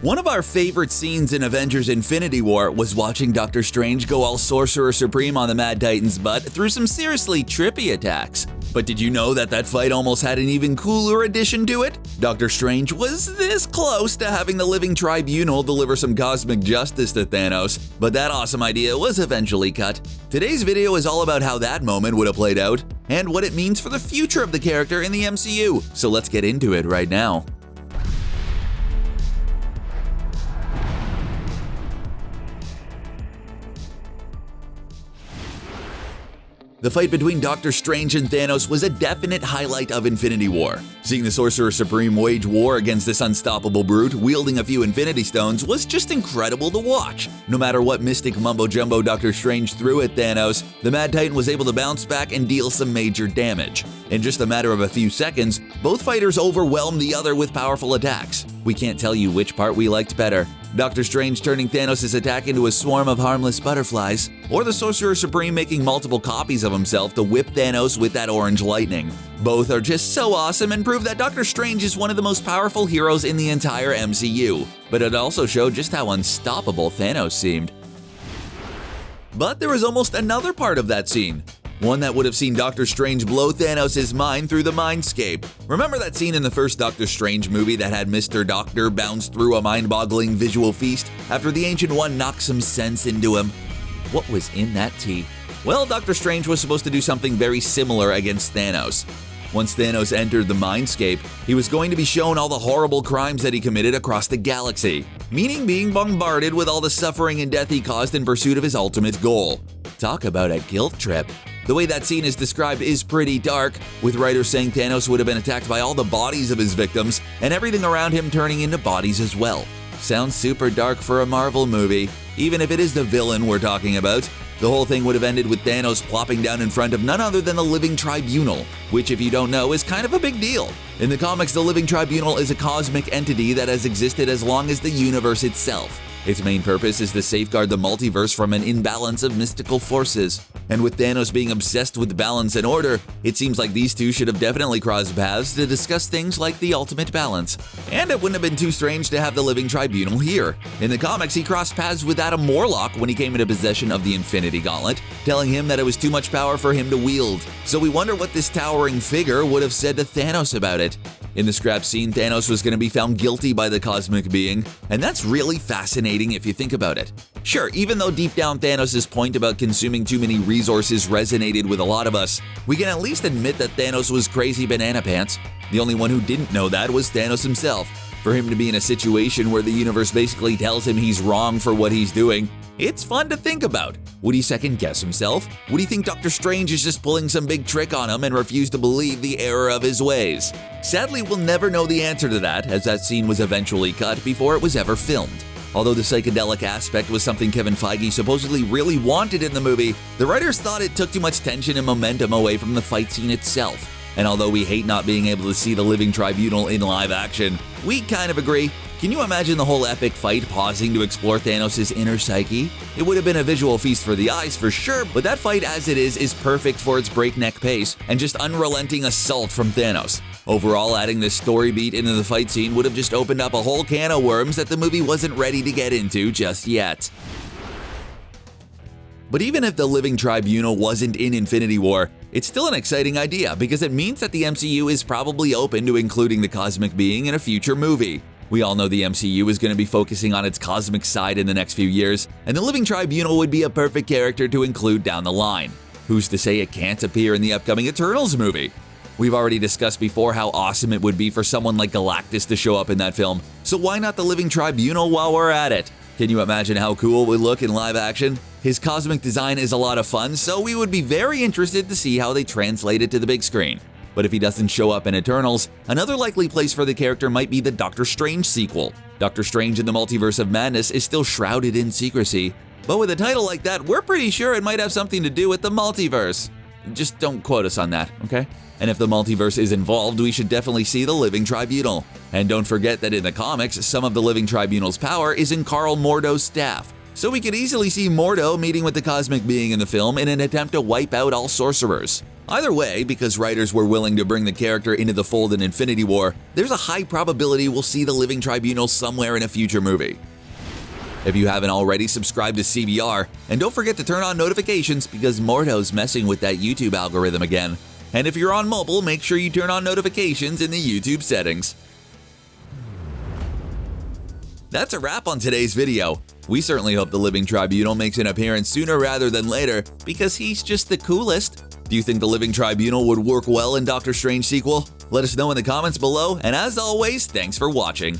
One of our favorite scenes in Avengers Infinity War was watching Doctor Strange go all Sorcerer Supreme on the Mad Titan's butt through some seriously trippy attacks. But did you know that fight almost had an even cooler addition to it? Doctor Strange was this close to having the Living Tribunal deliver some cosmic justice to Thanos, but that awesome idea was eventually cut. Today's video is all about how that moment would have played out, and what it means for the future of the character in the MCU, so let's get into it right now. The fight between Doctor Strange and Thanos was a definite highlight of Infinity War. Seeing the Sorcerer Supreme wage war against this unstoppable brute wielding a few Infinity Stones was just incredible to watch. No matter what mystic mumbo-jumbo Doctor Strange threw at Thanos, the Mad Titan was able to bounce back and deal some major damage. In just a matter of a few seconds, both fighters overwhelmed the other with powerful attacks. We can't tell you which part we liked better. Doctor Strange turning Thanos' attack into a swarm of harmless butterflies, or the Sorcerer Supreme making multiple copies of himself to whip Thanos with that orange lightning. Both are just so awesome and prove that Doctor Strange is one of the most powerful heroes in the entire MCU, but it also showed just how unstoppable Thanos seemed. But there was almost another part of that scene. One that would have seen Doctor Strange blow Thanos' mind through the Mindscape. Remember that scene in the first Doctor Strange movie that had Mr. Doctor bounce through a mind-boggling visual feast after the Ancient One knocked some sense into him? What was in that tea? Well, Doctor Strange was supposed to do something very similar against Thanos. Once Thanos entered the Mindscape, he was going to be shown all the horrible crimes that he committed across the galaxy, meaning being bombarded with all the suffering and death he caused in pursuit of his ultimate goal. Talk about a guilt trip. The way that scene is described is pretty dark, with writers saying Thanos would have been attacked by all the bodies of his victims, and everything around him turning into bodies as well. Sounds super dark for a Marvel movie, even if it is the villain we're talking about. The whole thing would have ended with Thanos plopping down in front of none other than the Living Tribunal, which if you don't know is kind of a big deal. In the comics, the Living Tribunal is a cosmic entity that has existed as long as the universe itself. Its main purpose is to safeguard the multiverse from an imbalance of mystical forces. And with Thanos being obsessed with balance and order, it seems like these two should have definitely crossed paths to discuss things like the ultimate balance. And it wouldn't have been too strange to have the Living Tribunal here. In the comics, he crossed paths with Adam Warlock when he came into possession of the Infinity Gauntlet, telling him that it was too much power for him to wield. So we wonder what this towering figure would have said to Thanos about it. In the scrap scene, Thanos was going to be found guilty by the cosmic being, and that's really fascinating if you think about it. Sure, even though deep down Thanos' point about consuming too many resources resonated with a lot of us, we can at least admit that Thanos was crazy banana pants. The only one who didn't know that was Thanos himself. For him to be in a situation where the universe basically tells him he's wrong for what he's doing, it's fun to think about. Would he second guess himself? Would he think Doctor Strange is just pulling some big trick on him and refuse to believe the error of his ways? Sadly, we'll never know the answer to that, as that scene was eventually cut before it was ever filmed. Although the psychedelic aspect was something Kevin Feige supposedly really wanted in the movie, the writers thought it took too much tension and momentum away from the fight scene itself. And although we hate not being able to see the Living Tribunal in live action, we kind of agree. Can you imagine the whole epic fight pausing to explore Thanos' inner psyche? It would have been a visual feast for the eyes for sure, but that fight as it is perfect for its breakneck pace and just unrelenting assault from Thanos. Overall, adding this story beat into the fight scene would have just opened up a whole can of worms that the movie wasn't ready to get into just yet. But even if the Living Tribunal wasn't in Infinity War, it's still an exciting idea because it means that the MCU is probably open to including the cosmic being in a future movie. We all know the MCU is going to be focusing on its cosmic side in the next few years, and the Living Tribunal would be a perfect character to include down the line. Who's to say it can't appear in the upcoming Eternals movie? We've already discussed before how awesome it would be for someone like Galactus to show up in that film, so why not the Living Tribunal while we're at it? Can you imagine how cool it would look in live action? His cosmic design is a lot of fun, so we would be very interested to see how they translate it to the big screen. But if he doesn't show up in Eternals, another likely place for the character might be the Doctor Strange sequel. Doctor Strange in the Multiverse of Madness is still shrouded in secrecy, but with a title like that, we're pretty sure it might have something to do with the multiverse. Just don't quote us on that, okay? And if the multiverse is involved, we should definitely see the Living Tribunal. And don't forget that in the comics, some of the Living Tribunal's power is in Karl Mordo's staff. So we could easily see Mordo meeting with the cosmic being in the film in an attempt to wipe out all sorcerers. Either way, because writers were willing to bring the character into the fold in Infinity War, there's a high probability we'll see the Living Tribunal somewhere in a future movie. If you haven't already, subscribe to CBR, and don't forget to turn on notifications because Mordo's messing with that YouTube algorithm again. And if you're on mobile, make sure you turn on notifications in the YouTube settings. That's a wrap on today's video. We certainly hope the Living Tribunal makes an appearance sooner rather than later, because he's just the coolest. Do you think the Living Tribunal would work well in Doctor Strange sequel? Let us know in the comments below, and as always, thanks for watching.